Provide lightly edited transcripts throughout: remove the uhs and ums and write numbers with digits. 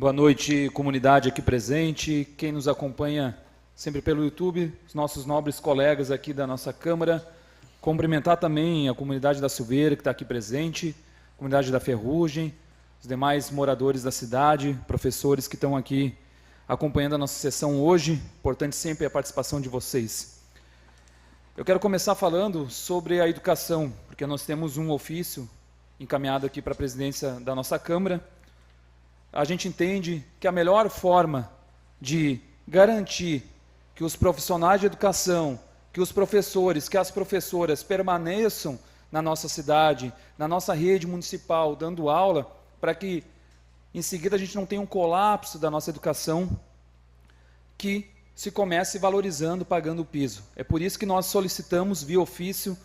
Boa noite, comunidade aqui presente, quem nos acompanha sempre pelo YouTube, os nossos nobres colegas aqui da nossa Câmara. Cumprimentar também a comunidade da Silveira, que está aqui presente, a comunidade da Ferrugem, os demais moradores da cidade, professores que estão aqui acompanhando a nossa sessão hoje. Importante sempre a participação de vocês. Eu quero começar falando sobre a educação, porque nós temos um ofício encaminhado aqui para a presidência da nossa Câmara. A gente entende que a melhor forma de garantir que os profissionais de educação, que os professores, que as professoras permaneçam na nossa cidade, na nossa rede municipal, dando aula, para que em seguida a gente não tenha um colapso da nossa educação, que se comece valorizando, pagando o piso. É por isso que nós solicitamos, via ofício,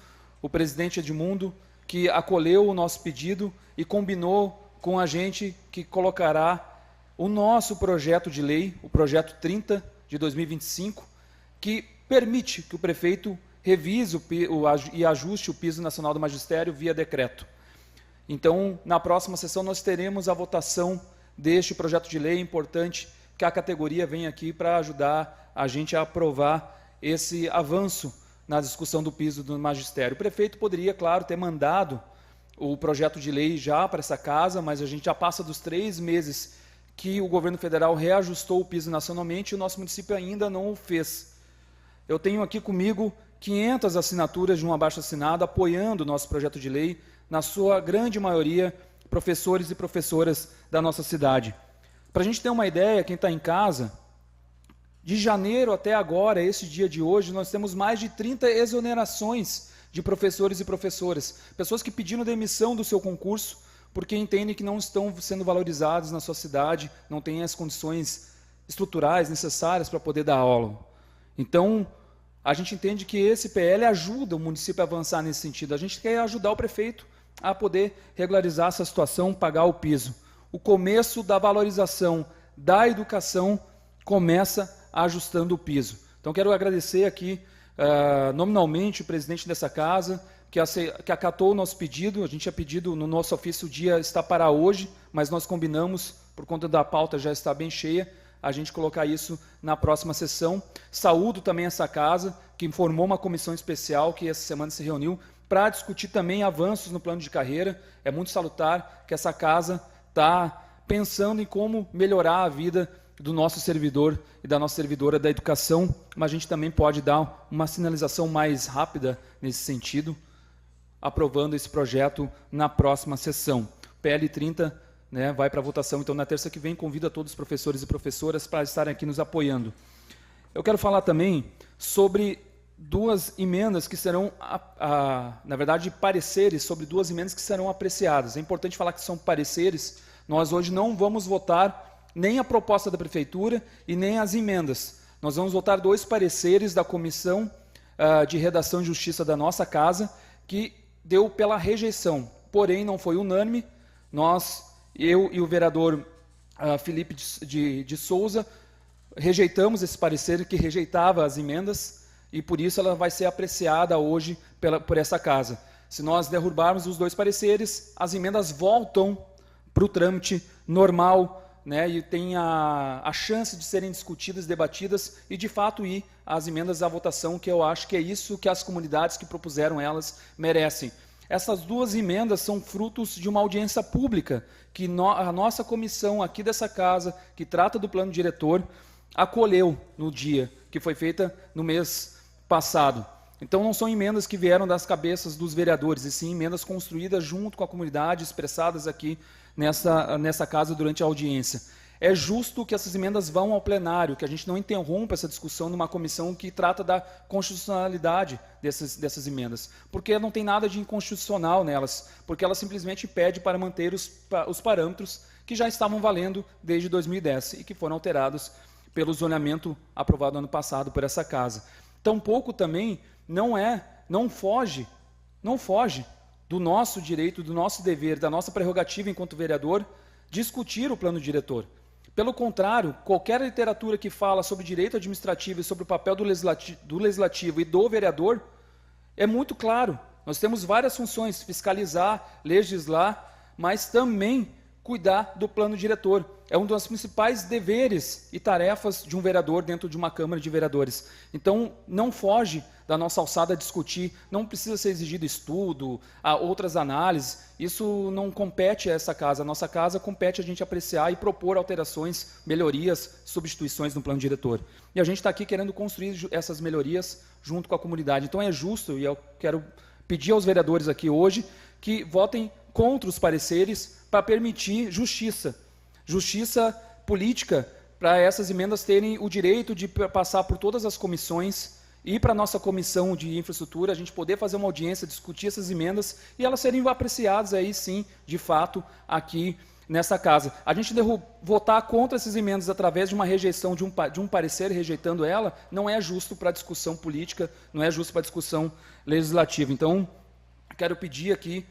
o presidente Edmundo, que acolheu o nosso pedido e combinou com a gente que colocará o nosso projeto de lei, o projeto 30 de 2025, que permite que o prefeito revise e ajuste o piso nacional do magistério via decreto. Então, na próxima sessão, nós teremos a votação deste projeto de lei. É importante que a categoria venha aqui para ajudar a gente a aprovar esse avanço na discussão do piso do magistério. O prefeito poderia, claro, ter mandado o projeto de lei já para essa casa, mas a gente já passa dos 3 meses que o governo federal reajustou o piso nacionalmente e o nosso município ainda não o fez. Eu tenho aqui comigo 500 assinaturas de um abaixo-assinado apoiando o nosso projeto de lei, na sua grande maioria, professores e professoras da nossa cidade. Para a gente ter uma ideia, quem está em casa, de janeiro até agora, esse dia de hoje, nós temos mais de 30 exonerações de professores e professoras, pessoas que pediram demissão do seu concurso porque entendem que não estão sendo valorizados na sua cidade, não têm as condições estruturais necessárias para poder dar aula. Então, a gente entende que esse PL ajuda o município a avançar nesse sentido. A gente quer ajudar o prefeito a poder regularizar essa situação, pagar o piso. O começo da valorização da educação começa ajustando o piso. Então, quero agradecer aqui nominalmente o presidente dessa casa, que acatou o nosso pedido. A gente tinha pedido no nosso ofício, o dia está para hoje, mas nós combinamos, por conta da pauta já está bem cheia, a gente colocar isso na próxima sessão. Saúdo também essa casa, que formou uma comissão especial, que essa semana se reuniu, para discutir também avanços no plano de carreira. É muito salutar que essa casa está pensando em como melhorar a vida do nosso servidor e da nossa servidora da educação, mas a gente também pode dar uma sinalização mais rápida nesse sentido, aprovando esse projeto na próxima sessão. PL 30, né, vai para a votação, então na terça que vem convido a todos os professores e professoras para estarem aqui nos apoiando. Eu quero falar também sobre 2 emendas que serão, na verdade, pareceres sobre 2 emendas que serão apreciadas. É importante falar que são pareceres. Nós hoje não vamos votar nem a proposta da Prefeitura e nem as emendas. Nós vamos votar 2 pareceres da Comissão de Redação e Justiça da nossa casa, que deu pela rejeição, porém não foi unânime. Eu e o vereador Felipe de Souza, rejeitamos esse parecer que rejeitava as emendas, e por isso ela vai ser apreciada hoje por essa casa. Se nós derrubarmos os 2 pareceres, as emendas voltam para o trâmite normal, né, e tem a chance de serem discutidas, debatidas e, de fato, ir às emendas à votação, que eu acho que é isso que as comunidades que propuseram elas merecem. Essas 2 emendas são frutos de uma audiência pública que a nossa comissão aqui dessa casa, que trata do plano diretor, acolheu no dia, que foi feita no mês passado. Então, não são emendas que vieram das cabeças dos vereadores, e sim emendas construídas junto com a comunidade, expressadas aqui nessa casa durante a audiência. É justo que essas emendas vão ao plenário, que a gente não interrompa essa discussão numa comissão que trata da constitucionalidade dessas emendas, porque não tem nada de inconstitucional nelas, porque ela simplesmente pede para manter os parâmetros que já estavam valendo desde 2010 e que foram alterados pelo zoneamento aprovado ano passado por essa casa. Tampouco também não foge do nosso direito, do nosso dever, da nossa prerrogativa enquanto vereador, discutir o plano diretor. Pelo contrário, qualquer literatura que fala sobre direito administrativo e sobre o papel do legislativo e do vereador é muito claro. Nós temos várias funções: fiscalizar, legislar, mas também cuidar do plano diretor. É um dos principais deveres e tarefas de um vereador dentro de uma Câmara de Vereadores. Então, não foge da nossa alçada a discutir, não precisa ser exigido estudo, outras análises, isso não compete a essa casa. A nossa casa compete a gente apreciar e propor alterações, melhorias, substituições no plano diretor. E a gente está aqui querendo construir essas melhorias junto com a comunidade. Então, é justo, e eu quero pedir aos vereadores aqui hoje que votem contra os pareceres para permitir justiça política, para essas emendas terem o direito de passar por todas as comissões e para a nossa comissão de infraestrutura, a gente poder fazer uma audiência, discutir essas emendas e elas serem apreciadas aí sim, de fato, aqui nessa casa. A gente votar contra essas emendas através de uma rejeição, de um parecer rejeitando ela, não é justo para a discussão política, não é justo para a discussão legislativa. Então, quero pedir aqui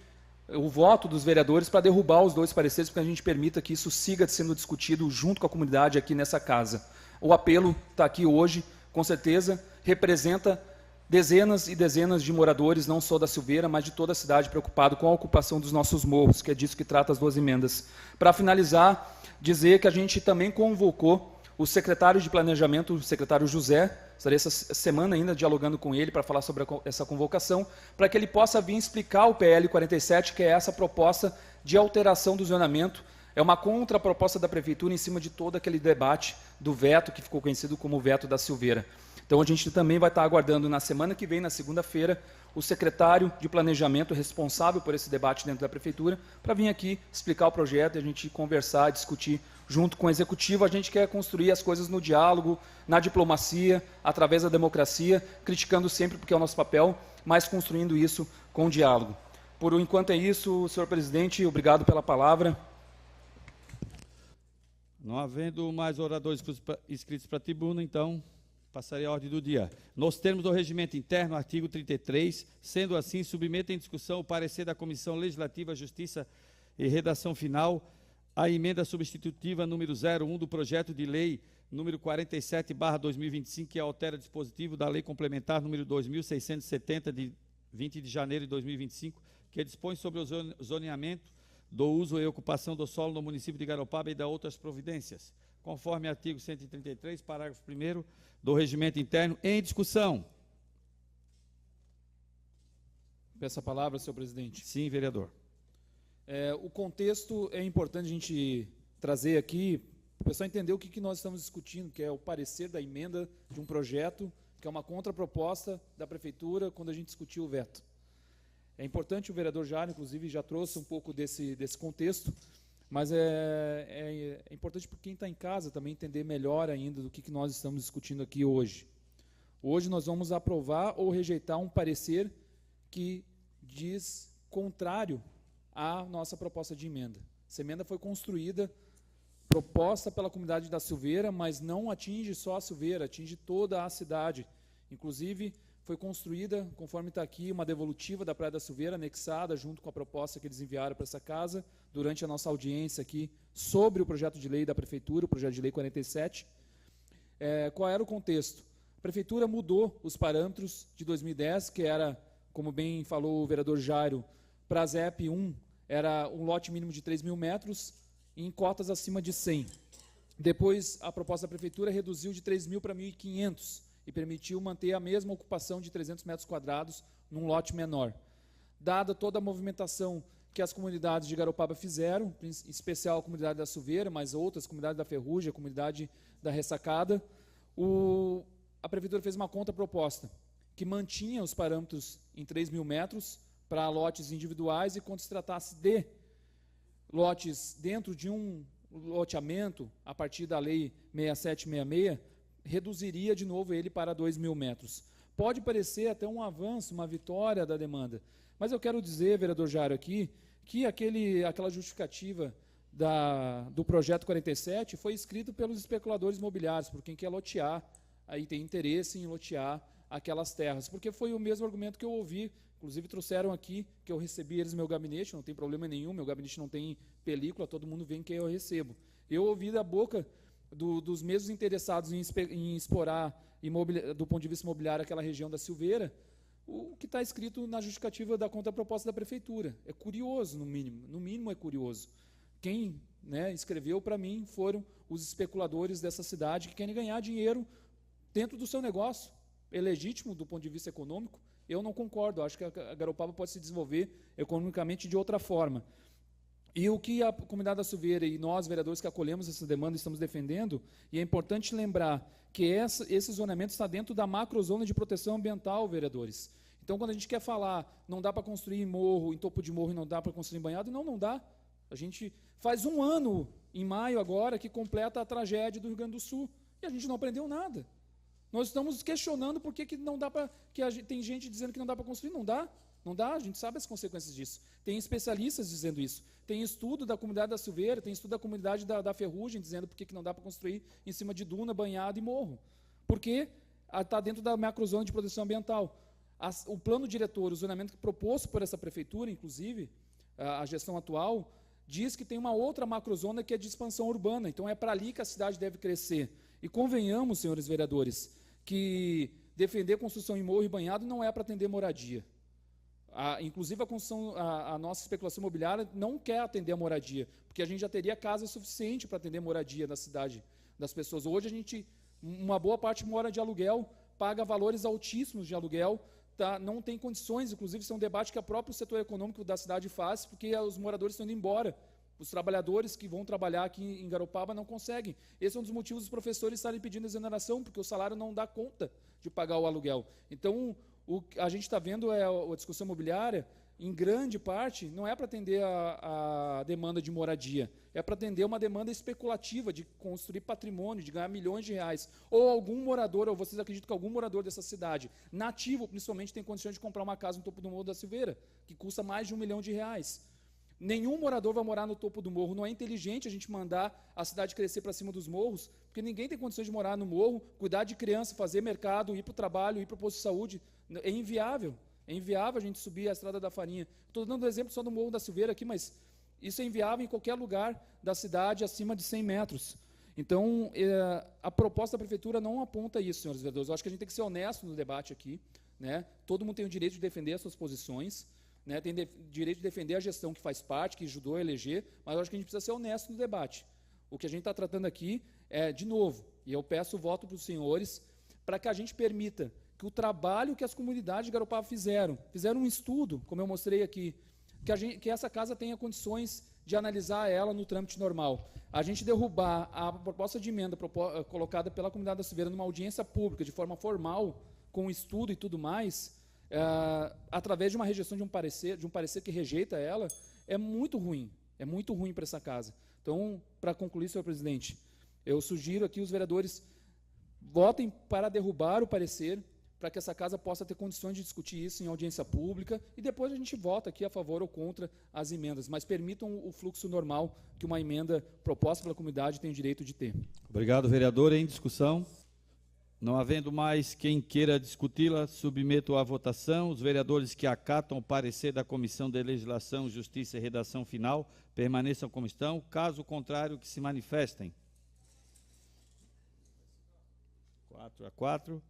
o voto dos vereadores para derrubar os dois pareceres, para que a gente permita que isso siga sendo discutido junto com a comunidade aqui nessa casa. O apelo está aqui hoje, com certeza, representa dezenas e dezenas de moradores, não só da Silveira, mas de toda a cidade, preocupado com a ocupação dos nossos morros, que é disso que trata as duas emendas. Para finalizar, dizer que a gente também convocou o secretário de Planejamento, o secretário José, estarei essa semana ainda dialogando com ele para falar sobre essa convocação, para que ele possa vir explicar o PL 47, que é essa proposta de alteração do zonamento. É uma contraproposta da Prefeitura em cima de todo aquele debate do veto, que ficou conhecido como veto da Silveira. Então, a gente também vai estar aguardando na semana que vem, na segunda-feira, o secretário de Planejamento responsável por esse debate dentro da Prefeitura, para vir aqui explicar o projeto e a gente conversar, discutir junto com o Executivo. A gente quer construir as coisas no diálogo, na diplomacia, através da democracia, criticando sempre porque é o nosso papel, mas construindo isso com diálogo. Por enquanto é isso, senhor presidente, obrigado pela palavra. Não havendo mais oradores inscritos para a tribuna, então passaria a ordem do dia. Nos termos do regimento interno, artigo 33, sendo assim, submeto em discussão o parecer da Comissão Legislativa, Justiça e Redação Final, a emenda substitutiva número 01 do projeto de lei número 47/2025, que altera o dispositivo da Lei Complementar número 2.670, de 20 de janeiro de 2025, que dispõe sobre o zoneamento do uso e ocupação do solo no município de Garopaba e da outras providências, conforme artigo 133, parágrafo 1º do regimento interno, em discussão. Peço a palavra, senhor presidente. Sim, vereador. O contexto é importante a gente trazer aqui, para o pessoal entender o que nós estamos discutindo, que é o parecer da emenda de um projeto, que é uma contraproposta da Prefeitura quando a gente discutiu o veto. É importante, o vereador Jário, inclusive, já trouxe um pouco desse contexto, mas é importante para quem está em casa também entender melhor ainda do que nós estamos discutindo aqui hoje. Hoje nós vamos aprovar ou rejeitar um parecer que diz contrário à nossa proposta de emenda. Essa emenda foi construída, proposta pela comunidade da Silveira, mas não atinge só a Silveira, atinge toda a cidade. Inclusive, foi construída, conforme está aqui, uma devolutiva da Praia da Silveira, anexada junto com a proposta que eles enviaram para essa casa, durante a nossa audiência aqui, sobre o projeto de lei da Prefeitura, o projeto de lei 47. Qual era o contexto? A Prefeitura mudou os parâmetros de 2010, que era, como bem falou o vereador Jairo, para a ZEP 1, era um lote mínimo de 3.000 metros, em cotas acima de 100. Depois, a proposta da Prefeitura reduziu de 3.000 para 1.500, e permitiu manter a mesma ocupação de 300 metros quadrados num lote menor. Dada toda a movimentação que as comunidades de Garopaba fizeram, em especial a comunidade da Silveira, mas outras, comunidade da Ferrugem, a comunidade da Ressacada, a Prefeitura fez uma contraproposta, que mantinha os parâmetros em 3.000 metros para lotes individuais, e quando se tratasse de lotes dentro de um loteamento, a partir da Lei 6766, reduziria de novo ele para 2.000 metros. Pode parecer até um avanço, uma vitória da demanda, mas eu quero dizer, vereador Jário, aqui, que aquela justificativa do projeto 47 foi escrito pelos especuladores imobiliários, por quem quer lotear, aí tem interesse em lotear aquelas terras, porque foi o mesmo argumento que eu ouvi, inclusive trouxeram aqui, que eu recebi eles no meu gabinete, não tem problema nenhum, meu gabinete não tem película, todo mundo vê quem eu recebo. Eu ouvi da boca dos mesmos interessados em explorar do ponto de vista imobiliário aquela região da Silveira, o que está escrito na justificativa da contraproposta da Prefeitura. É curioso, no mínimo é curioso. Quem né, escreveu para mim, foram os especuladores dessa cidade que querem ganhar dinheiro dentro do seu negócio. É legítimo do ponto de vista econômico? Eu não concordo, acho que a Garopaba pode se desenvolver economicamente de outra forma. E o que a comunidade da Silveira e nós, vereadores que acolhemos essa demanda, estamos defendendo, e é importante lembrar que esse zonamento está dentro da macrozona de proteção ambiental, vereadores. Então, quando a gente quer falar, não dá para construir em morro, em topo de morro, e não dá para construir em banhado, não dá. A gente faz 1 ano, em maio agora, que completa a tragédia do Rio Grande do Sul, e a gente não aprendeu nada. Nós estamos questionando por que não dá para... tem gente dizendo que não dá para construir, não dá. Não dá, a gente sabe as consequências disso. Tem especialistas dizendo isso. Tem estudo da comunidade da Silveira, tem estudo da comunidade da Ferrugem dizendo por que não dá para construir em cima de duna, banhado e morro. Porque está dentro da macrozona de proteção ambiental. O plano diretor, o zonamento proposto por essa prefeitura, inclusive, a gestão atual, diz que tem uma outra macrozona que é de expansão urbana. Então é para ali que a cidade deve crescer. E convenhamos, senhores vereadores, que defender construção em morro e banhado não é para atender moradia. Inclusive, a nossa especulação imobiliária não quer atender a moradia, porque a gente já teria casa suficiente para atender a moradia na cidade das pessoas. Hoje, uma boa parte mora de aluguel, paga valores altíssimos de aluguel, não tem condições, inclusive, isso é um debate que o próprio setor econômico da cidade faz, porque os moradores estão indo embora. Os trabalhadores que vão trabalhar aqui em Garopaba não conseguem. Esse é um dos motivos dos professores estarem pedindo exoneração, porque o salário não dá conta de pagar o aluguel. Então, o que a gente está vendo é a discussão imobiliária, em grande parte, não é para atender a demanda de moradia, é para atender uma demanda especulativa de construir patrimônio, de ganhar milhões de reais. Ou algum morador, ou vocês acreditam que algum morador dessa cidade, nativo, principalmente, tem condições de comprar uma casa no topo do Morro da Silveira, que custa mais de R$1 milhão. Nenhum morador vai morar no topo do morro. Não é inteligente a gente mandar a cidade crescer para cima dos morros, porque ninguém tem condições de morar no morro, cuidar de criança, fazer mercado, ir para o trabalho, ir para o posto de saúde. É inviável. É inviável a gente subir a Estrada da Farinha. Estou dando exemplo só do Morro da Silveira aqui, mas isso é inviável em qualquer lugar da cidade acima de 100 metros. Então, a proposta da prefeitura não aponta isso, senhores vereadores. Eu acho que a gente tem que ser honesto no debate aqui, né? Todo mundo tem o direito de defender as suas posições, né? Tem direito de defender a gestão que faz parte, que ajudou a eleger, mas eu acho que a gente precisa ser honesto no debate. O que a gente está tratando aqui é, de novo, e eu peço o voto para os senhores, para que a gente permita que o trabalho que as comunidades de Garopaba fizeram um estudo, como eu mostrei aqui, que essa casa tenha condições de analisar ela no trâmite normal. A gente derrubar a proposta de emenda colocada pela comunidade da Silveira numa audiência pública, de forma formal, com estudo e tudo mais, através de uma rejeição de um parecer que rejeita ela, é muito ruim para essa casa. Então, para concluir, senhor presidente, eu sugiro aqui os vereadores votem para derrubar o parecer, para que essa casa possa ter condições de discutir isso em audiência pública, e depois a gente vota aqui a favor ou contra as emendas, mas permitam o fluxo normal que uma emenda proposta pela comunidade tem o direito de ter. Obrigado, vereador. Em discussão? Não havendo mais quem queira discuti-la, submeto à votação. Os vereadores que acatam o parecer da Comissão de Legislação, Justiça e Redação Final permaneçam como estão. Caso contrário, que se manifestem. 4-4.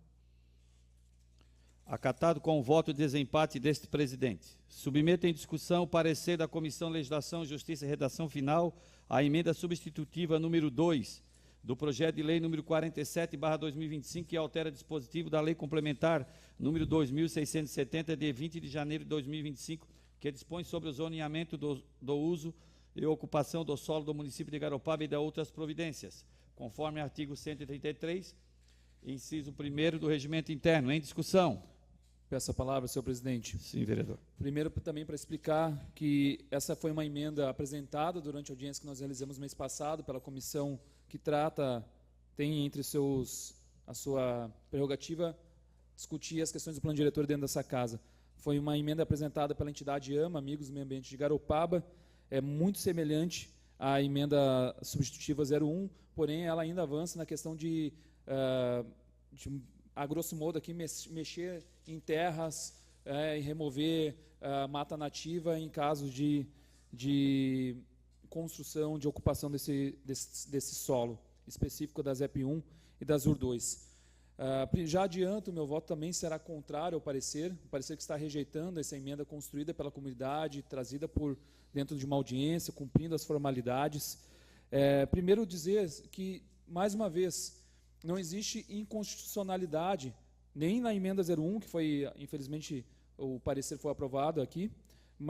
Acatado com o voto de desempate deste presidente. Submeto em discussão o parecer da Comissão de Legislação, Justiça e Redação Final à emenda substitutiva número 2 do projeto de lei número 47/2025, que altera dispositivo da lei complementar número 2.670, de 20 de janeiro de 2025, que dispõe sobre o zoneamento do uso e ocupação do solo do município de Garopaba e de outras providências, conforme artigo 133, inciso 1º do Regimento Interno. Em discussão. Peço a palavra, senhor presidente. Sim, vereador. Primeiro, também para explicar que essa foi uma emenda apresentada durante a audiência que nós realizamos mês passado pela comissão que tem entre a sua prerrogativa discutir as questões do plano diretor dentro dessa casa. Foi uma emenda apresentada pela entidade AMA, Amigos do Meio Ambiente de Garopaba, é muito semelhante à emenda substitutiva 01, porém ela ainda avança na questão de a grosso modo aqui, mexer em terras e remover mata nativa em casos de construção, de ocupação desse solo específico das EP1 e das UR2. Já adianto, o meu voto também será contrário ao parecer, o parecer que está rejeitando essa emenda construída pela comunidade, trazida por dentro de uma audiência, cumprindo as formalidades. Primeiro dizer que, mais uma vez, não existe inconstitucionalidade, nem na emenda 01, que foi, infelizmente, o parecer foi aprovado aqui,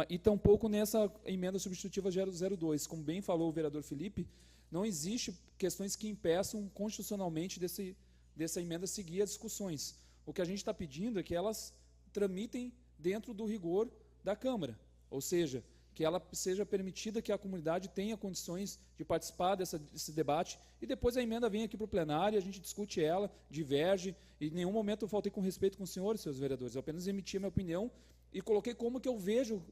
e tampouco nessa emenda substitutiva 002. Como bem falou o vereador Felipe, não existe questões que impeçam constitucionalmente dessa emenda seguir as discussões. O que a gente está pedindo é que elas tramitem dentro do rigor da Câmara, ou seja, que ela seja permitida, que a comunidade tenha condições de participar desse debate, e depois a emenda vem aqui para o plenário, a gente discute ela, diverge, e em nenhum momento eu faltei com respeito com os senhores, seus vereadores, eu apenas emiti a minha opinião e coloquei como que eu vejo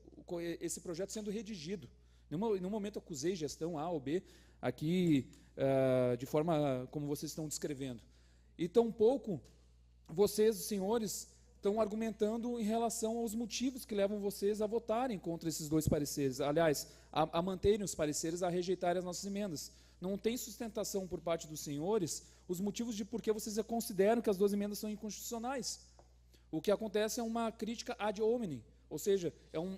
esse projeto sendo redigido. Em nenhum momento eu acusei gestão A ou B, aqui, de forma como vocês estão descrevendo. E tampouco vocês, os senhores, estão argumentando em relação aos motivos que levam vocês a votarem contra esses dois pareceres. Aliás, a manterem os pareceres, a rejeitarem as nossas emendas. Não tem sustentação por parte dos senhores os motivos de por que vocês consideram que as duas emendas são inconstitucionais. O que acontece é uma crítica ad hominem, ou seja,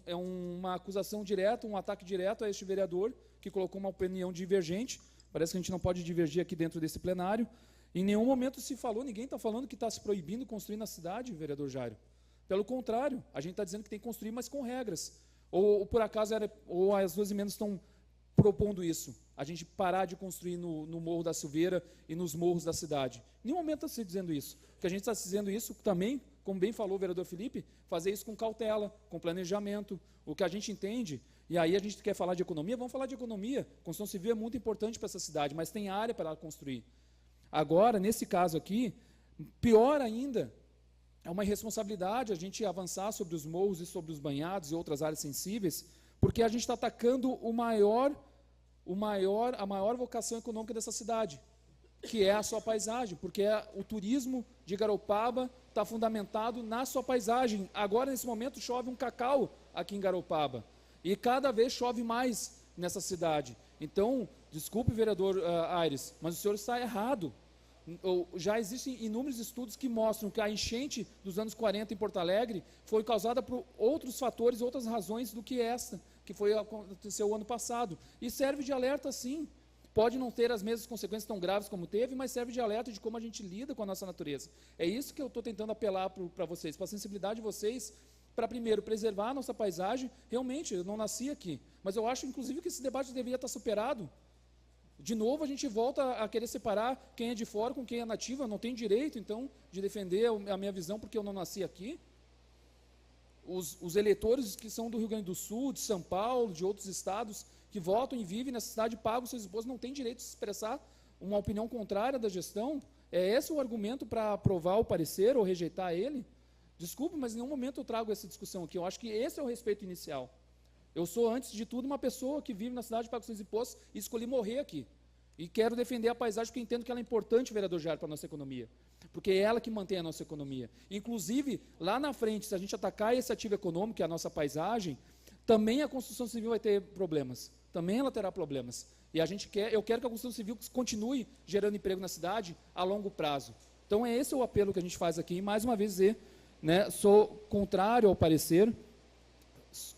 é uma acusação direta, um ataque direto a este vereador que colocou uma opinião divergente. Parece que a gente não pode divergir aqui dentro desse plenário. Em nenhum momento se falou, ninguém está falando que está se proibindo construir na cidade, vereador Jairo. Pelo contrário, a gente está dizendo que tem que construir, mas com regras. Ou por acaso, ou as duas emendas estão propondo isso, a gente parar de construir no Morro da Silveira e nos morros da cidade. Em nenhum momento está se dizendo isso. O que a gente está dizendo isso também, como bem falou o vereador Felipe, fazer isso com cautela, com planejamento. O que a gente entende, e aí a gente quer falar de economia, vamos falar de economia. Construção civil é muito importante para essa cidade, mas tem área para ela construir. Agora, nesse caso aqui, pior ainda, é uma irresponsabilidade a gente avançar sobre os morros e sobre os banhados e outras áreas sensíveis, porque a gente está atacando a maior vocação econômica dessa cidade, que é a sua paisagem, porque o turismo de Garopaba está fundamentado na sua paisagem. Agora, nesse momento, chove um cacau aqui em Garopaba, e cada vez chove mais nessa cidade. Então, desculpe, vereador Aires, mas o senhor está errado. Já existem inúmeros estudos que mostram que a enchente dos anos 40 em Porto Alegre foi causada por outros fatores, outras razões do que essa, que aconteceu o ano passado. E serve de alerta, sim. Pode não ter as mesmas consequências tão graves como teve, mas serve de alerta de como a gente lida com a nossa natureza. É isso que eu estou tentando apelar para vocês, para a sensibilidade de vocês, para, primeiro, preservar a nossa paisagem. Realmente, eu não nasci aqui, mas eu acho, inclusive, que esse debate deveria estar superado. De novo, a gente volta a querer separar quem é de fora com quem é nativo. Eu não tenho direito, então, de defender a minha visão porque eu não nasci aqui. Os eleitores que são do Rio Grande do Sul, de São Paulo, de outros estados, que votam e vivem nessa cidade, pagam seus impostos, não têm direito de se expressar uma opinião contrária da gestão. É esse o argumento para aprovar o parecer ou rejeitar ele? Desculpe, mas em nenhum momento eu trago essa discussão aqui. Eu acho que esse é o respeito inicial. Eu sou, antes de tudo, uma pessoa que vive na cidade, paga seus impostos e escolhi morrer aqui. E quero defender a paisagem porque entendo que ela é importante, vereador Jair, para a nossa economia. Porque é ela que mantém a nossa economia. Inclusive, lá na frente, se a gente atacar esse ativo econômico, que é a nossa paisagem, também a construção civil vai ter problemas. Também ela terá problemas. E eu quero que a construção civil continue gerando emprego na cidade a longo prazo. Então, é esse o apelo que a gente faz aqui. E, mais uma vez, dizer, né, sou contrário ao parecer.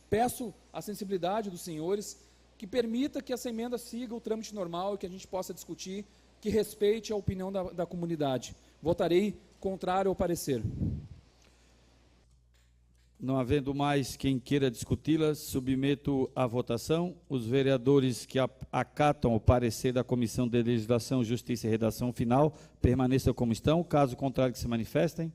Peço a sensibilidade dos senhores que permita que essa emenda siga o trâmite normal e que a gente possa discutir, que respeite a opinião da comunidade. Votarei contrário ao parecer. Não havendo mais quem queira discuti-la, submeto à votação. Os vereadores que acatam o parecer da Comissão de Legislação, Justiça e Redação Final permaneçam como estão. Caso contrário, que se manifestem.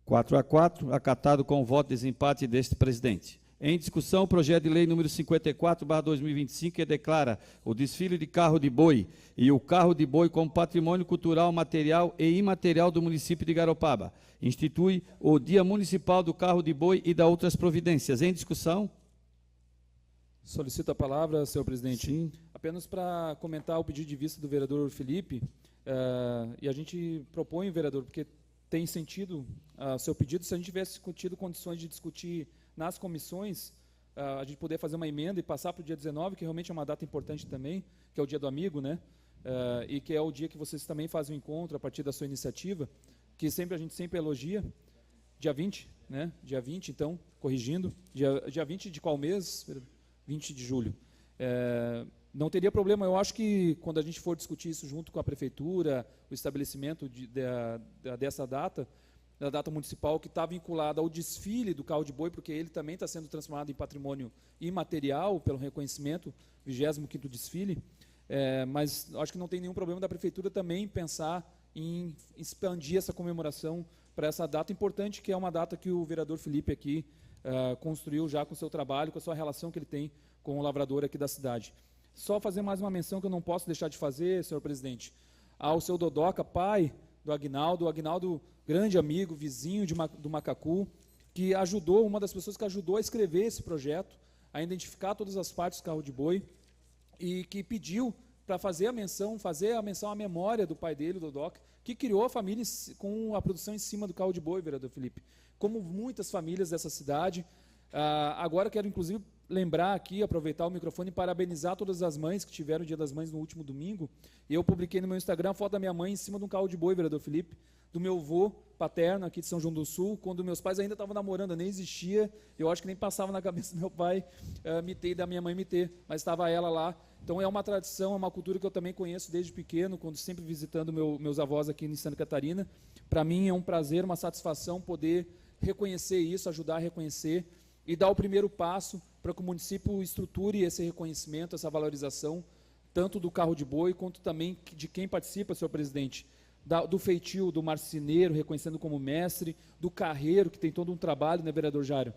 4-4, acatado com o voto de desempate deste presidente. Em discussão, o projeto de lei número 54/2025, que declara o desfile de carro de boi e o carro de boi como patrimônio cultural, material e imaterial do município de Garopaba. Institui o Dia Municipal do Carro de Boi e da outras providências. Em discussão. Solicito a palavra, senhor presidente. Sim. Apenas para comentar o pedido de vista do vereador Felipe, e a gente propõe, vereador, porque tem sentido seu pedido, se a gente tivesse tido condições de discutir nas comissões, a gente poder fazer uma emenda e passar para o dia 19, que realmente é uma data importante também, que é o dia do amigo, né? E que é o dia que vocês também fazem o encontro a partir da sua iniciativa, que a gente sempre elogia. Dia 20? né? Dia 20, então, corrigindo. Dia 20 de qual mês? 20 de julho. Não teria problema, eu acho que quando a gente for discutir isso junto com a prefeitura, o estabelecimento dessa data, da data municipal, que está vinculada ao desfile do carro de boi, porque ele também está sendo transformado em patrimônio imaterial pelo reconhecimento, 25º desfile, mas acho que não tem nenhum problema da prefeitura também pensar em expandir essa comemoração para essa data importante, que é uma data que o vereador Felipe aqui construiu já com o seu trabalho, com a sua relação que ele tem com o lavrador aqui da cidade. Só fazer mais uma menção que eu não posso deixar de fazer, senhor presidente, ao seu Dodoca, pai do Aguinaldo, grande amigo, vizinho do Macacu, que ajudou, uma das pessoas que ajudou a escrever esse projeto, a identificar todas as partes do carro de boi, e que pediu para fazer a menção à memória do pai dele, o Dodoca, que criou a família com a produção em cima do carro de boi, vereador Felipe, como muitas famílias dessa cidade. Agora quero, inclusive, lembrar aqui, aproveitar o microfone e parabenizar todas as mães que tiveram o Dia das Mães no último domingo. E eu publiquei no meu Instagram a foto da minha mãe em cima de um carro de boi, vereador Felipe, do meu avô paterno aqui de São João do Sul, quando meus pais ainda estavam namorando, nem existia, eu acho que nem passava na cabeça do meu pai me ter e da minha mãe me ter, mas estava ela lá. Então é uma tradição, é uma cultura que eu também conheço desde pequeno, quando sempre visitando meus avós aqui em Santa Catarina. Para mim é um prazer, uma satisfação poder reconhecer isso, ajudar a reconhecer e dar o primeiro passo para que o município estruture esse reconhecimento, essa valorização, tanto do carro de boi, quanto também de quem participa, senhor presidente, do feitio do marceneiro, reconhecendo como mestre, do carreiro, que tem todo um trabalho, né, vereador Jário,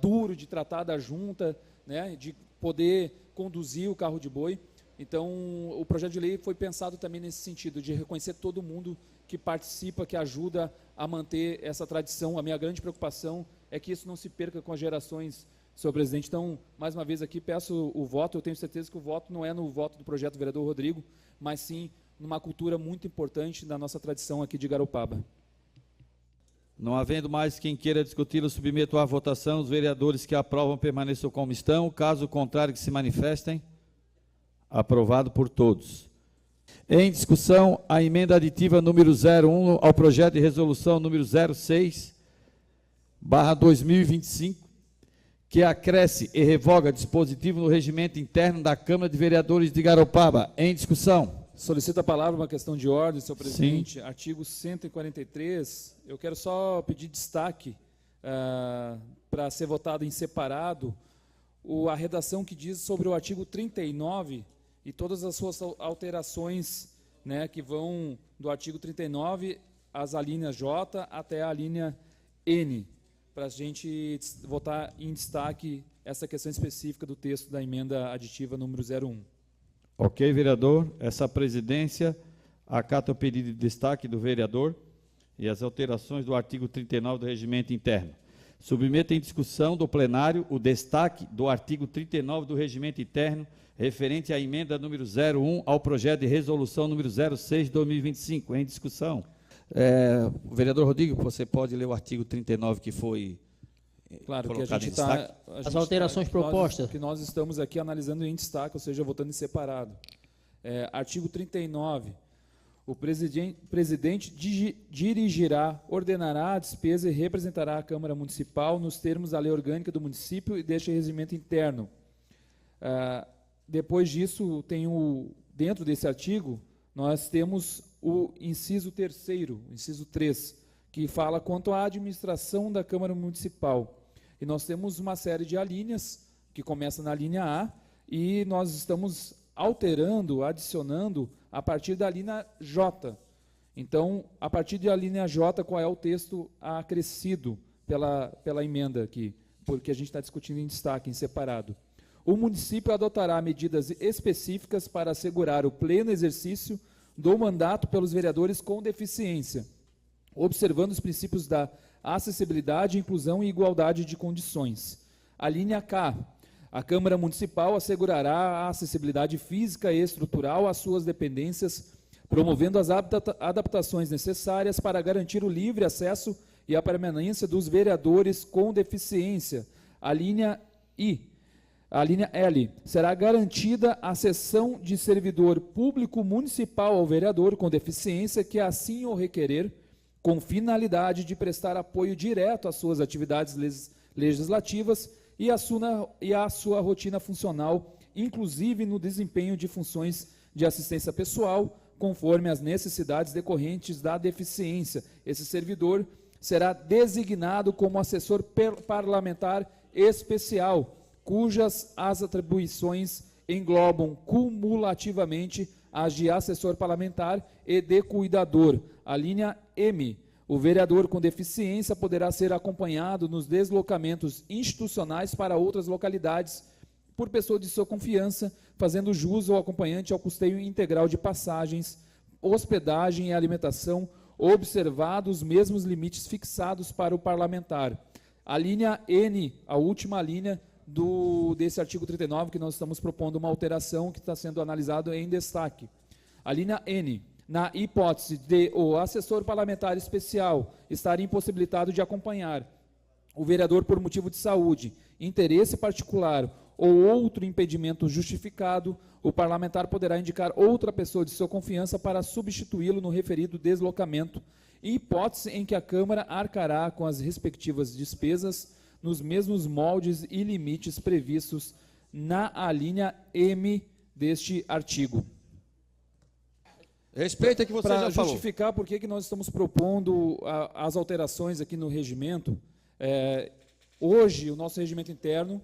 duro de tratar da junta, né, de poder conduzir o carro de boi. Então, o projeto de lei foi pensado também nesse sentido, de reconhecer todo mundo que participa, que ajuda a manter essa tradição. A minha grande preocupação é que isso não se perca com as gerações, senhor presidente. Então, mais uma vez aqui, peço o voto. Eu tenho certeza que o voto não é no voto do projeto do vereador Rodrigo, mas sim numa cultura muito importante da nossa tradição aqui de Garopaba. Não havendo mais quem queira discutir, eu submeto à votação. Os vereadores que aprovam permaneçam como estão. Caso contrário, que se manifestem. Aprovado por todos. Em discussão, a emenda aditiva número 01 ao projeto de resolução número 06/2025, que acresce e revoga dispositivo no regimento interno da Câmara de Vereadores de Garopaba. Em discussão. Solicito a palavra uma questão de ordem, senhor presidente. Sim. Artigo 143, eu quero só pedir destaque para ser votado em separado a redação que diz sobre o artigo 39 e todas as suas alterações, né, que vão do artigo 39, as alíneas J até a linha N, para a gente votar em destaque essa questão específica do texto da emenda aditiva número 01. Ok, vereador. Essa presidência acata o pedido de destaque do vereador e as alterações do artigo 39 do regimento interno. Submeta em discussão do plenário o destaque do artigo 39 do regimento interno referente à emenda número 01 ao projeto de resolução número 06/2025. Em discussão. Vereador Rodrigo, você pode ler o artigo 39 que foi claro, que a colocado gente em destaque? As alterações propostas. Que nós estamos aqui analisando em destaque, ou seja, votando em separado. Artigo 39. O presidente dirigirá, ordenará a despesa e representará a Câmara Municipal nos termos da lei orgânica do município e deste regimento interno. Depois disso, dentro desse artigo, nós temos o inciso 3º, o inciso 3, que fala quanto à administração da Câmara Municipal. E nós temos uma série de alíneas, que começa na linha A, e nós estamos alterando, adicionando, a partir da linha J. Então, a partir da linha J, qual é o texto acrescido pela emenda aqui? Porque a gente está discutindo em destaque, em separado. O município adotará medidas específicas para assegurar o pleno exercício do mandato pelos vereadores com deficiência, observando os princípios da acessibilidade, inclusão e igualdade de condições. A linha K. A Câmara Municipal assegurará a acessibilidade física e estrutural às suas dependências, promovendo as adaptações necessárias para garantir o livre acesso e a permanência dos vereadores com deficiência. A linha I. A linha L. Será garantida a cessão de servidor público municipal ao vereador com deficiência que assim o requerer, com finalidade de prestar apoio direto às suas atividades legislativas e à sua rotina funcional, inclusive no desempenho de funções de assistência pessoal, conforme as necessidades decorrentes da deficiência. Esse servidor será designado como assessor parlamentar especial, cujas as atribuições englobam cumulativamente as de assessor parlamentar e de cuidador. A linha M. O vereador com deficiência poderá ser acompanhado nos deslocamentos institucionais para outras localidades por pessoa de sua confiança, fazendo jus ao acompanhante ao custeio integral de passagens, hospedagem e alimentação, observados os mesmos limites fixados para o parlamentar. A linha N, a última linha desse artigo 39, que nós estamos propondo uma alteração que está sendo analisado em destaque. A linha N, na hipótese de o assessor parlamentar especial estar impossibilitado de acompanhar o vereador por motivo de saúde, interesse particular ou outro impedimento justificado, o parlamentar poderá indicar outra pessoa de sua confiança para substituí-lo no referido deslocamento, em hipótese em que a Câmara arcará com as respectivas despesas nos mesmos moldes e limites previstos na alínea M deste artigo. Respeita que você já falou. Para justificar por que nós estamos propondo as alterações aqui no regimento, hoje o nosso regimento interno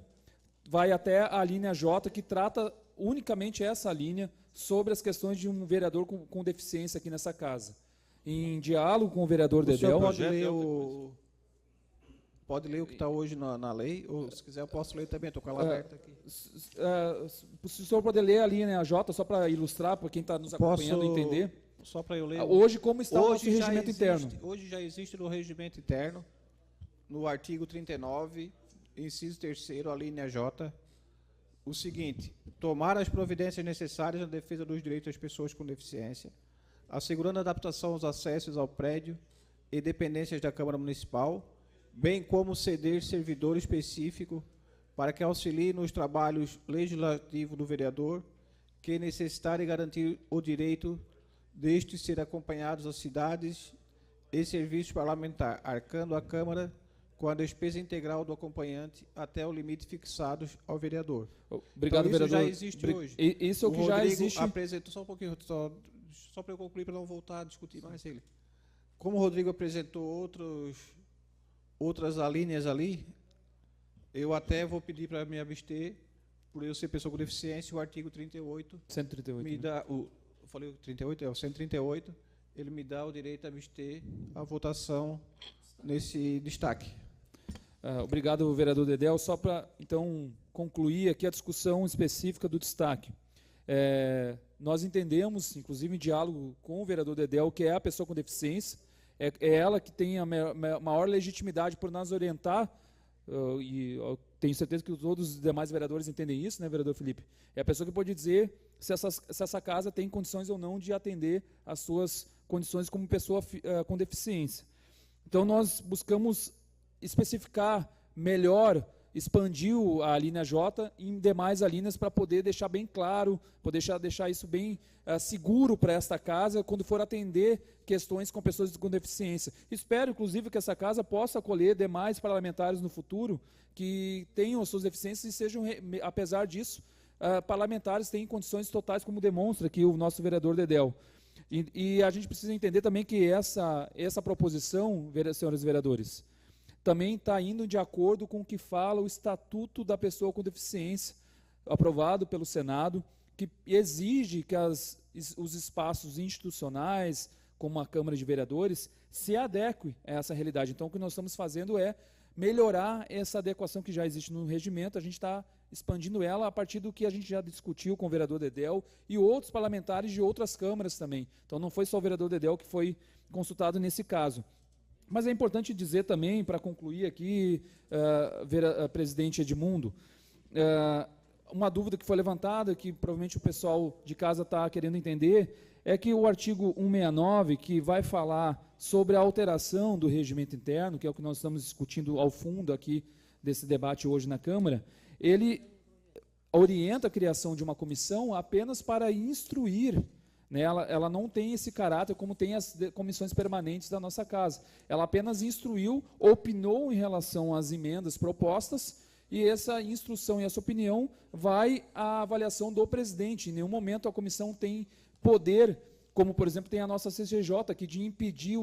vai até a linha J, que trata unicamente essa linha sobre as questões de um vereador com deficiência aqui nessa casa. Em diálogo com o vereador Dedéu... Pode ler o que está hoje na lei, ou se quiser eu posso ler também, estou com ela aberta aqui. Se o senhor puder ler a linha J, só para ilustrar, para quem está nos acompanhando entender. Só para eu ler. Hoje, como está o nosso regimento interno? Hoje já existe no regimento interno, no artigo 39, inciso 3º, a linha J, o seguinte: tomar as providências necessárias na defesa dos direitos das pessoas com deficiência, assegurando a adaptação aos acessos ao prédio e dependências da Câmara Municipal, bem como ceder servidor específico para que auxilie nos trabalhos legislativos do vereador, que necessitar e garantir o direito destes ser acompanhados às cidades e serviços parlamentares, arcando a Câmara com a despesa integral do acompanhante até o limite fixado ao vereador. Obrigado, então, isso vereador. Já existe hoje. Isso é o que já existe. Apresentou, só um pouquinho, só para eu concluir, para não voltar a discutir mais ele. Como o Rodrigo apresentou outras alíneas ali, eu até vou pedir para me abster, por eu ser pessoa com deficiência, o artigo 38... 138. Me dá, eu falei o 38? É o 138, ele me dá o direito a abster a votação nesse destaque. Obrigado, vereador Dedéu. Só para, então, concluir aqui a discussão específica do destaque. Nós entendemos, inclusive em diálogo com o vereador Dedéu, que é a pessoa com deficiência, é ela que tem a maior legitimidade por nos orientar, e eu tenho certeza que todos os demais vereadores entendem isso, né, vereador Felipe? É a pessoa que pode dizer se essa casa tem condições ou não de atender às suas condições como pessoa com deficiência. Então, nós buscamos especificar melhor, expandir a linha J em demais alíneas para poder deixar bem claro, poder deixar isso bem seguro para esta casa quando for atender questões com pessoas com deficiência. Espero, inclusive, que essa casa possa acolher demais parlamentares no futuro que tenham as suas deficiências e sejam, apesar disso, parlamentares têm condições totais, como demonstra aqui o nosso vereador Dedéu. E a gente precisa entender também que essa proposição, senhores vereadores, também está indo de acordo com o que fala o Estatuto da Pessoa com Deficiência, aprovado pelo Senado, que exige que os espaços institucionais, como a Câmara de Vereadores, se adequem a essa realidade. Então, o que nós estamos fazendo é melhorar essa adequação que já existe no regimento, a gente está expandindo ela a partir do que a gente já discutiu com o vereador Dedéu e outros parlamentares de outras câmaras também. Então, não foi só o vereador Dedéu que foi consultado nesse caso. Mas é importante dizer também, para concluir aqui, presidente Edmundo, uma dúvida que foi levantada, que provavelmente o pessoal de casa está querendo entender, é que o artigo 169, que vai falar sobre a alteração do regimento interno, que é o que nós estamos discutindo ao fundo aqui desse debate hoje na Câmara, ele orienta a criação de uma comissão apenas para instruir né, ela não tem esse caráter como tem as comissões permanentes da nossa casa. Ela apenas instruiu, opinou em relação às emendas propostas, e essa instrução e essa opinião vai à avaliação do presidente. Em nenhum momento a comissão tem poder, como, por exemplo, tem a nossa CCJ aqui, de impedir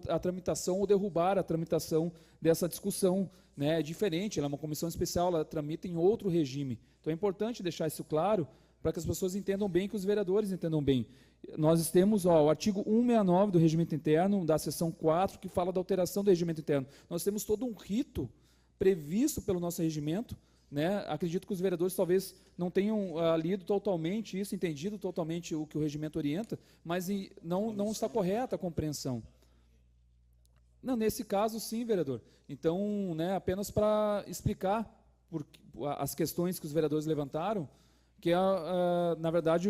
a tramitação ou derrubar a tramitação dessa discussão. Né? É diferente, ela é uma comissão especial, ela tramita em outro regime. Então é importante deixar isso claro, para que as pessoas entendam bem, que os vereadores entendam bem. Nós temos o artigo 169 do Regimento Interno, da seção 4, que fala da alteração do Regimento Interno. Nós temos todo um rito previsto pelo nosso regimento, né? Acredito que os vereadores talvez não tenham lido totalmente isso, entendido totalmente o que o regimento orienta, mas não está correta a compreensão. Não, nesse caso, sim, vereador. Então, né, apenas para explicar as questões que os vereadores levantaram, que, na verdade,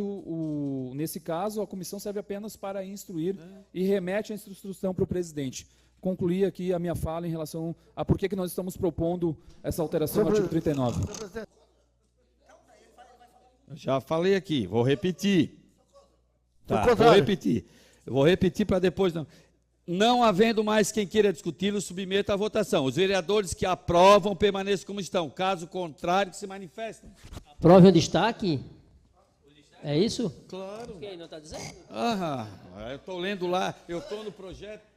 nesse caso, a comissão serve apenas para instruir e remete a instrução para o presidente. Concluir aqui a minha fala em relação a por que nós estamos propondo essa alteração no artigo 39. Eu já falei aqui, vou repetir. Tá, vou repetir. Eu vou repetir para depois não. Não havendo mais quem queira discuti-lo, submeta à votação. Os vereadores que aprovam permaneçam como estão. Caso contrário, que se manifestem. Prove o destaque. É isso? Claro. Quem não está dizendo? Eu estou lendo lá, eu estou no projeto.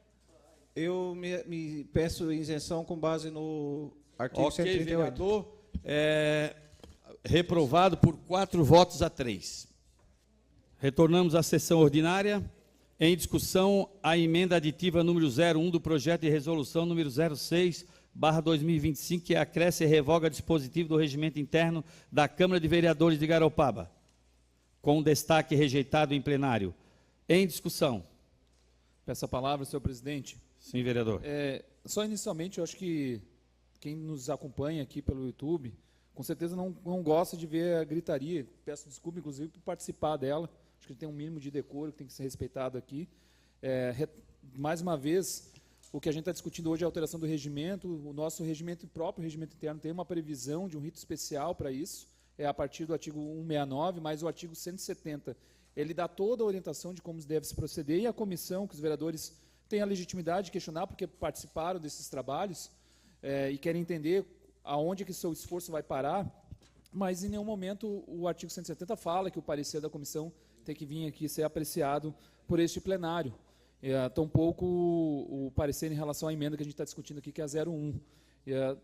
Eu me peço isenção com base no artigo Ok, 138. vereador, reprovado por 4 votos a 3. Retornamos à sessão ordinária. Em discussão, a emenda aditiva número 01 do projeto de resolução número 06/2025, que acresce e revoga dispositivo do regimento interno da Câmara de Vereadores de Garopaba, com destaque rejeitado em plenário. Em discussão. Peço a palavra, senhor presidente. Sim, vereador. Só inicialmente, eu acho que quem nos acompanha aqui pelo YouTube, com certeza não gosta de ver a gritaria. Peço desculpa, inclusive, por participar dela. Acho que tem um mínimo de decoro que tem que ser respeitado aqui. Mais uma vez, o que a gente está discutindo hoje é a alteração do regimento. O nosso regimento, o próprio regimento interno, tem uma previsão de um rito especial para isso. É a partir do artigo 169, mais o artigo 170. Ele dá toda a orientação de como deve se proceder, e a comissão, que os vereadores têm a legitimidade de questionar, porque participaram desses trabalhos e querem entender aonde que seu esforço vai parar, mas em nenhum momento o artigo 170 fala que o parecer da comissão tem que vir aqui ser apreciado por este plenário. Tampouco o parecer em relação à emenda que a gente está discutindo aqui, que é a 01.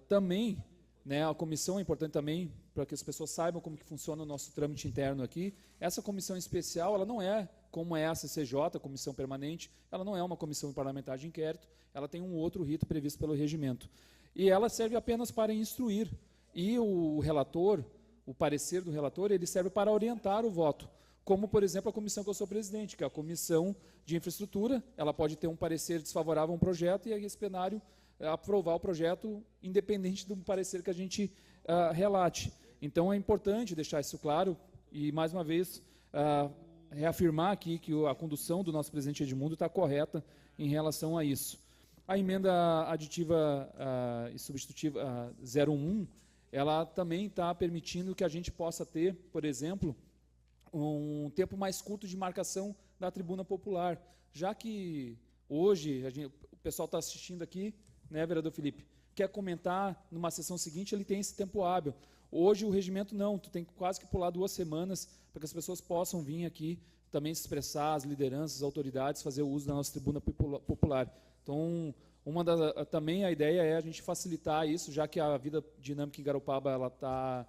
Também, né, a comissão é importante também, para que as pessoas saibam como que funciona o nosso trâmite interno aqui. Essa comissão especial, ela não é como é a CCJ, a comissão permanente, ela não é uma comissão parlamentar de inquérito, ela tem um outro rito previsto pelo regimento. E ela serve apenas para instruir. E o relator, o parecer do relator, ele serve para orientar o voto. Como, por exemplo, a comissão que eu sou presidente, que é a Comissão de Infraestrutura, ela pode ter um parecer desfavorável a um projeto e esse plenário aprovar o projeto independente do parecer que a gente relate. Então, é importante deixar isso claro e, mais uma vez, reafirmar aqui que a condução do nosso presidente Edmundo está correta em relação a isso. A emenda aditiva e substitutiva 01, ela também está permitindo que a gente possa ter, por exemplo, um tempo mais curto de marcação da tribuna popular, já que hoje o pessoal está assistindo aqui, né, vereador Felipe, quer comentar numa sessão seguinte, ele tem esse tempo hábil. Hoje o regimento não, tu tem quase que pular 2 semanas para que as pessoas possam vir aqui também se expressar, as lideranças, as autoridades, fazer o uso da nossa tribuna popular. Então, também a ideia é a gente facilitar isso, já que a vida dinâmica em Garopaba ela está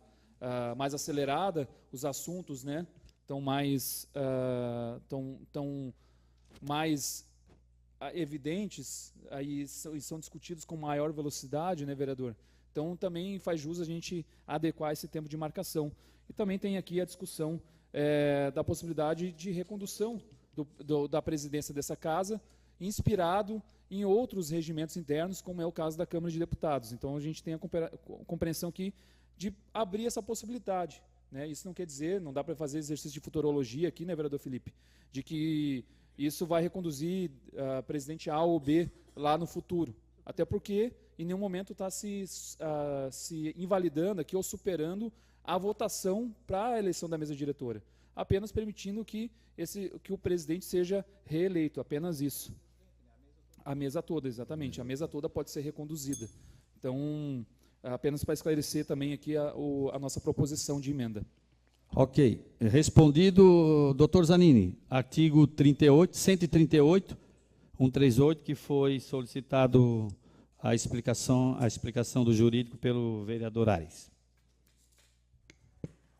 mais acelerada, os assuntos, né, estão mais evidentes aí são discutidos com maior velocidade, né, vereador? Então, também faz jus a gente adequar esse tempo de marcação. E também tem aqui a discussão da possibilidade de recondução da presidência dessa casa, inspirado em outros regimentos internos, como é o caso da Câmara de Deputados. Então, a gente tem a compreensão aqui de abrir essa possibilidade. Né? Isso não quer dizer, não dá para fazer exercício de futurologia aqui, né, vereador Felipe, de que isso vai reconduzir presidente A ou B lá no futuro. Até porque, em nenhum momento, está se invalidando aqui ou superando a votação para a eleição da mesa diretora. apenas permitindo que o presidente seja reeleito, apenas isso. A mesa toda, exatamente. A mesa toda pode ser reconduzida. Então, apenas para esclarecer também aqui a nossa proposição de emenda. Ok. Respondido, doutor Zanini, artigo 138, 138, que foi solicitado a explicação do jurídico pelo vereador Ares.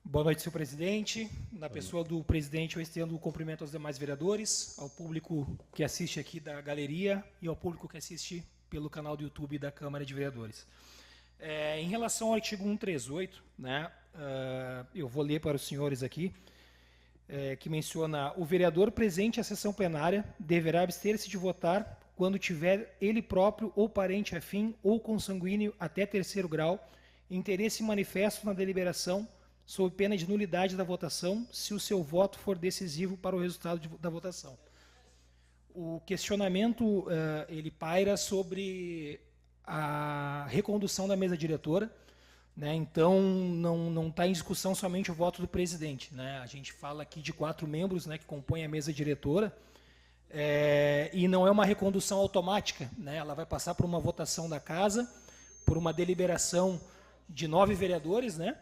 Boa noite, senhor presidente. Na pessoa do presidente, eu estendo o cumprimento aos demais vereadores, ao público que assiste aqui da galeria e ao público que assiste pelo canal do YouTube da Câmara de Vereadores. Em relação ao artigo 138, né, eu vou ler para os senhores aqui, que menciona: o vereador presente à sessão plenária deverá abster-se de votar quando tiver ele próprio ou parente afim ou consanguíneo até terceiro grau interesse manifesto na deliberação, sob pena de nulidade da votação, se o seu voto for decisivo para o resultado da votação. O questionamento ele paira sobre a recondução da mesa diretora, né? Então não está em discussão somente o voto do presidente, né? A gente fala aqui de 4 membros, né, que compõem a mesa diretora, e não é uma recondução automática, né? Ela vai passar por uma votação da casa, por uma deliberação de 9 vereadores, né,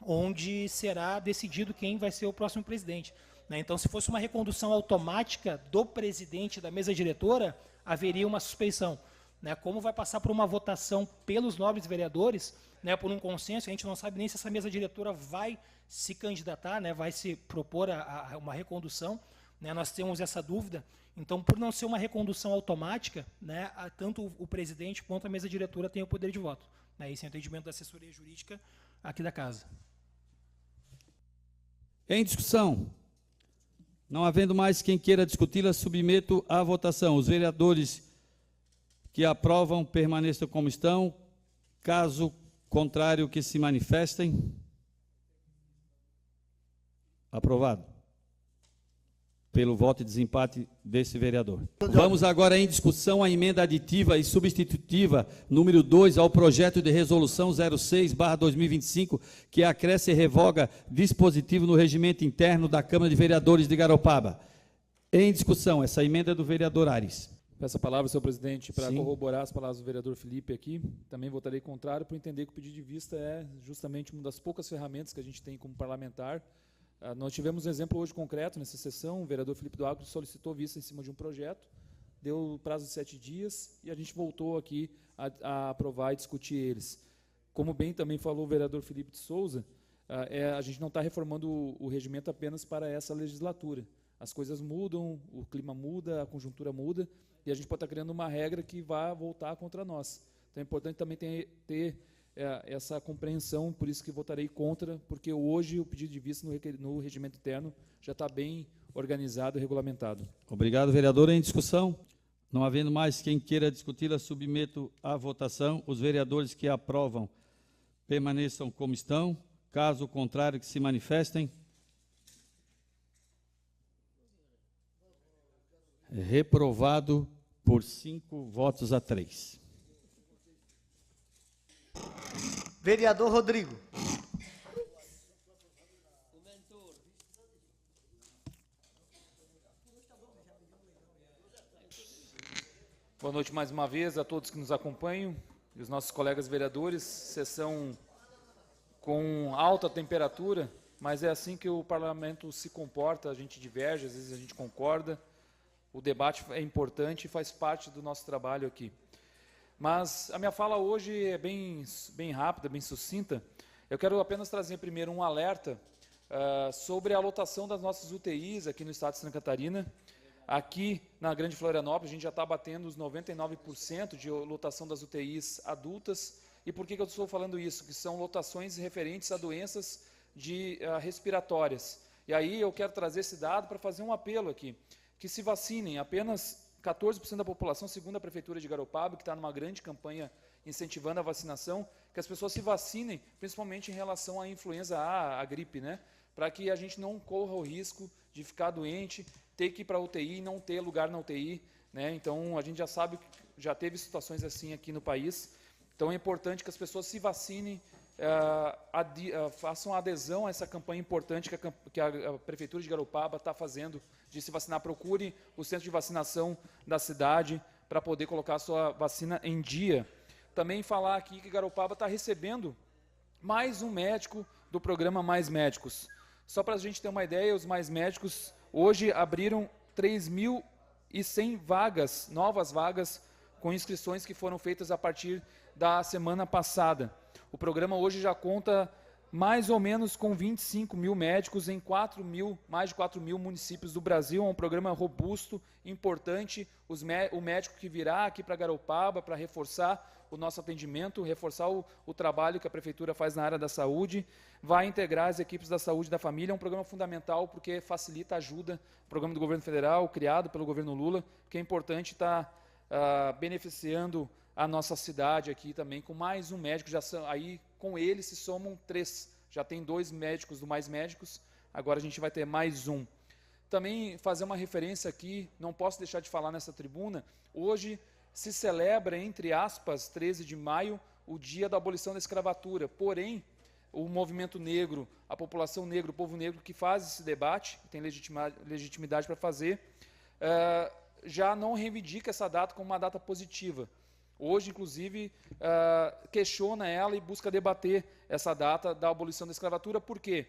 onde será decidido quem vai ser o próximo presidente, né? Então, se fosse uma recondução automática do presidente da mesa diretora, haveria uma suspeição, né? Como vai passar por uma votação pelos nobres vereadores, né, por um consenso, a gente não sabe nem se essa mesa diretora vai se candidatar, né, vai se propor a uma recondução, né? Nós temos essa dúvida. Então, por não ser uma recondução automática, né, tanto o presidente quanto a mesa diretora têm o poder de voto, né? Esse é o entendimento da assessoria jurídica aqui da casa. Em discussão. Não havendo mais quem queira discuti-la, submeto à votação. Os vereadores que aprovam permaneçam como estão. Caso contrário, que se manifestem. Aprovado. Pelo voto de desempate desse vereador. Vamos agora em discussão a emenda aditiva e substitutiva número 2 ao projeto de resolução 06/2025, que acresce e revoga dispositivo no regimento interno da Câmara de Vereadores de Garopaba. Em discussão, essa emenda é do vereador Ares. Peço a palavra, senhor presidente, para Sim. corroborar as palavras do vereador Felipe aqui. Também votarei contrário, por entender que o pedido de vista é justamente uma das poucas ferramentas que a gente tem como parlamentar. Nós tivemos um exemplo hoje concreto nessa sessão. O vereador Felipe do Agro solicitou vista em cima de um projeto, deu prazo de 7 dias e a gente voltou aqui a aprovar e discutir eles. Como bem também falou o vereador Felipe de Souza, a gente não está reformando o regimento apenas para essa legislatura. As coisas mudam, o clima muda, a conjuntura muda, e a gente pode estar criando uma regra que vai voltar contra nós. Então é importante também ter essa compreensão, por isso que votarei contra, porque hoje o pedido de vista no regimento interno já está bem organizado e regulamentado. Obrigado, vereador. Em discussão. Não havendo mais quem queira discuti-la, submeto à votação. Os vereadores que aprovam permaneçam como estão. Caso contrário, que se manifestem. Reprovado por 5 votos a 3. Vereador Rodrigo. Boa noite mais uma vez a todos que nos acompanham e os nossos colegas vereadores. Sessão com alta temperatura, mas é assim que o parlamento se comporta, a gente diverge, às vezes a gente concorda. O debate é importante e faz parte do nosso trabalho aqui. Mas a minha fala hoje é bem rápida, bem sucinta. Eu quero apenas trazer primeiro um alerta sobre a lotação das nossas UTIs aqui no estado de Santa Catarina. Aqui na Grande Florianópolis, a gente já está batendo os 99% de lotação das UTIs adultas. E por que eu estou falando isso? Que são lotações referentes a doenças respiratórias. E aí eu quero trazer esse dado para fazer um apelo aqui, que se vacinem. Apenas 14% da população, segundo a Prefeitura de Garopaba, que está numa grande campanha incentivando a vacinação, que as pessoas se vacinem, principalmente em relação à influenza A, a gripe, né? Para que a gente não corra o risco de ficar doente, ter que ir para a UTI e não ter lugar na UTI, né? Então, a gente já sabe que já teve situações assim aqui no país. Então, é importante que as pessoas se vacinem, façam adesão a essa campanha importante que a Prefeitura de Garopaba está fazendo de se vacinar. Procure o centro de vacinação da cidade para poder colocar a sua vacina em dia. Também falar aqui que Garopaba está recebendo mais um médico do programa Mais Médicos. Só para a gente ter uma ideia, os Mais Médicos hoje abriram 3.100 vagas, novas vagas, com inscrições que foram feitas a partir da semana passada. O programa hoje já conta mais ou menos com 25 mil médicos em mais de 4 mil municípios do Brasil. É um programa robusto, importante. O médico que virá aqui para Garopaba para reforçar o nosso atendimento, reforçar o trabalho que a Prefeitura faz na área da saúde, vai integrar as equipes da saúde e da família. É um programa fundamental porque facilita, ajuda o programa do governo federal, criado pelo governo Lula, que é importante estar beneficiando a nossa cidade aqui também, com mais um médico. Aí com ele se somam 3. Já tem 2 médicos do Mais Médicos, agora a gente vai ter mais um. Também fazer uma referência aqui, não posso deixar de falar nessa tribuna, hoje se celebra, entre aspas, 13 de maio, o dia da abolição da escravatura. Porém, o movimento negro, a população negra, o povo negro que faz esse debate, tem legitimidade para fazer, já não reivindica essa data como uma data positiva. Hoje, inclusive, questiona ela e busca debater essa data da abolição da escravatura. Por quê?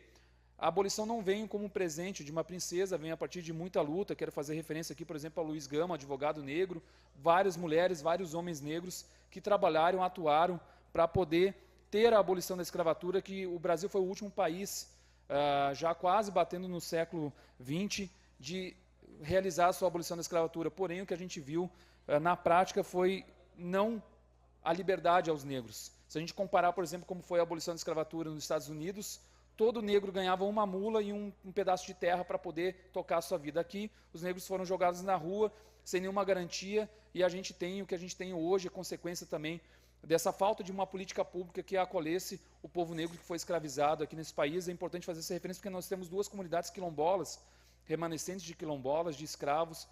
A abolição não vem como um presente de uma princesa, vem a partir de muita luta. Quero fazer referência aqui, por exemplo, a Luiz Gama, advogado negro, várias mulheres, vários homens negros que trabalharam, atuaram para poder ter a abolição da escravatura, que o Brasil foi o último país, já quase batendo no século XX, de realizar a sua abolição da escravatura. Porém, o que a gente viu na prática foi não a liberdade aos negros. Se a gente comparar, por exemplo, como foi a abolição da escravatura nos Estados Unidos, todo negro ganhava uma mula e um pedaço de terra para poder tocar a sua vida. Aqui, os negros foram jogados na rua, sem nenhuma garantia, e a gente tem o que a gente tem hoje, a consequência também dessa falta de uma política pública que acolhesse o povo negro que foi escravizado aqui nesse país. É importante fazer essa referência porque nós temos 2 comunidades quilombolas, remanescentes de quilombolas, de escravos,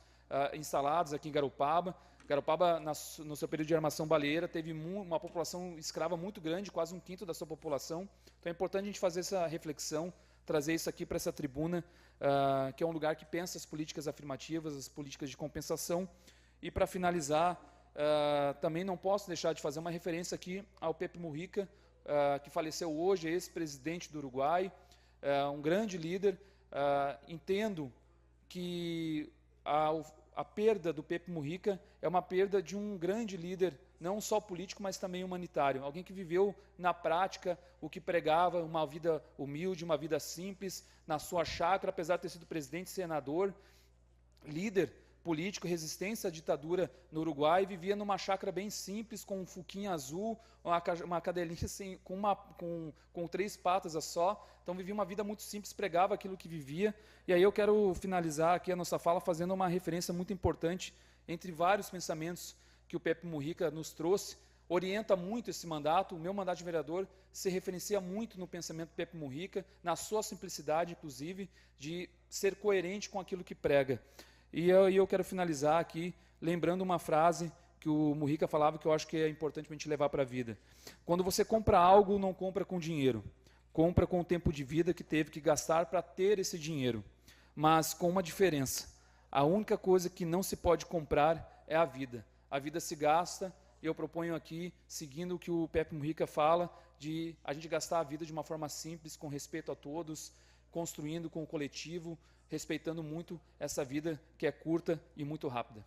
instalados aqui em Garopaba. Garopaba, no seu período de armação baleeira, teve uma população escrava muito grande, quase 1/5 da sua população. Então é importante a gente fazer essa reflexão, trazer isso aqui para essa tribuna, que é um lugar que pensa as políticas afirmativas, as políticas de compensação. E para finalizar, também não posso deixar de fazer uma referência aqui ao Pepe Mujica, que faleceu hoje, ex-presidente do Uruguai, um grande líder. Entendo que a perda do Pepe Mujica é uma perda de um grande líder, não só político, mas também humanitário. Alguém que viveu na prática o que pregava, uma vida humilde, uma vida simples, na sua chácara, apesar de ter sido presidente, senador, líder político, resistência à ditadura no Uruguai, vivia numa chácara bem simples, com um fuquinho azul, uma cadelinha assim, com 3 patas só. Então vivia uma vida muito simples, pregava aquilo que vivia. E aí eu quero finalizar aqui a nossa fala fazendo uma referência muito importante entre vários pensamentos que o Pepe Mujica nos trouxe. Orienta muito esse mandato. O meu mandato de vereador se referencia muito no pensamento do Pepe Mujica, na sua simplicidade, inclusive, de ser coerente com aquilo que prega. E eu quero finalizar aqui lembrando uma frase que o Mujica falava, que eu acho que é importante para a gente levar para a vida. Quando você compra algo, não compra com dinheiro. Compra com o tempo de vida que teve que gastar para ter esse dinheiro. Mas com uma diferença. A única coisa que não se pode comprar é a vida. A vida se gasta, e eu proponho aqui, seguindo o que o Pepe Mujica fala, de a gente gastar a vida de uma forma simples, com respeito a todos, construindo com o coletivo, respeitando muito essa vida que é curta e muito rápida.